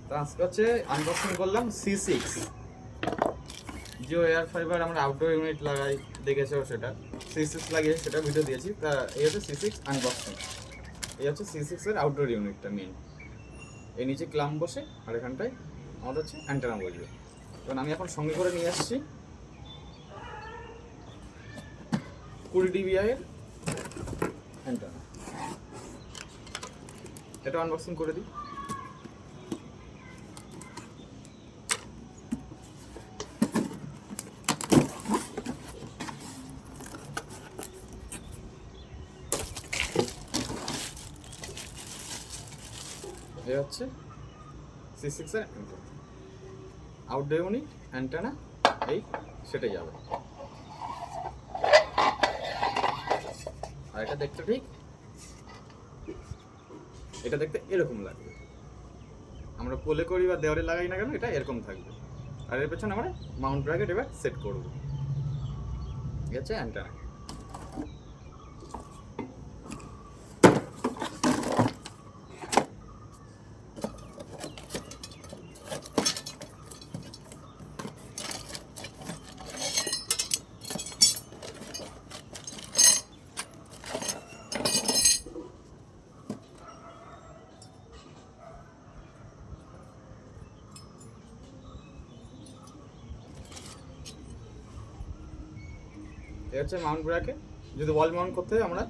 তো আজকে হচ্ছে আনবক্সিং করলাম C6 জিও এয়ার ফাইবার। আমরা আউটডোর ইউনিট লাগাই, দেখেছো সেটা। C6 লাগিয়ে সেটা ভিডিও দিয়েছি। তা এই হচ্ছে C6 আনবক্সিং। এই হচ্ছে C6 এর আউটডোর ইউনিটটা মেন। এই নিচে ক্লাম বসে আর এখানটায় আমাদের হচ্ছে অ্যান্টেনা বসবে। কারণ আমি এখন সঙ্গে করে নিয়ে আসছি 20 dBi এর অ্যান্টেনা। এটা আনবক্সিং করে দিই। এই হচ্ছে C6 এর অ্যান্টেনা, আউটডোর ইউনিট অ্যান্টেনা এই সেটে যাবে। আর এটা দেখতে ঠিক, এটা দেখতে এরকম লাগবে। আমরা পোলে করি বা দেওয়ালে লাগাই না কেন, এটা এরকম থাকবে। আর এর পেছনে আমরা মাউন্ট ব্র্যাকেট এবার সেট করব। ঠিক আছে, অ্যান্টেনা। এটা হচ্ছে মাউন্ট ব্র্যাকেট। যদি ওয়াল মাউন্ট করতে হয় আমরা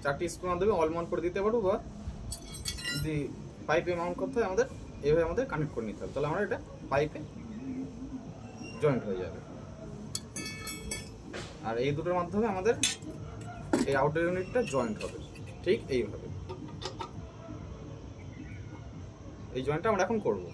4টি স্ক্রুর মাধ্যমে ওয়াল মাউন্ট করে দিতে পারবো, বা যদি পাইপে মাউন্ট করতে হয় আমাদের এইভাবে আমাদের কানেক্ট করে নিতে হবে। তাহলে আমরা এটা পাইপে জয়েন্ট হয়ে যাবে। আর এই দুটোর মাধ্যমে আমাদের এই আউটডোর ইউনিটটা জয়েন্ট হবে ঠিক এইভাবে। এই জয়েন্টটা আমরা এখন করব।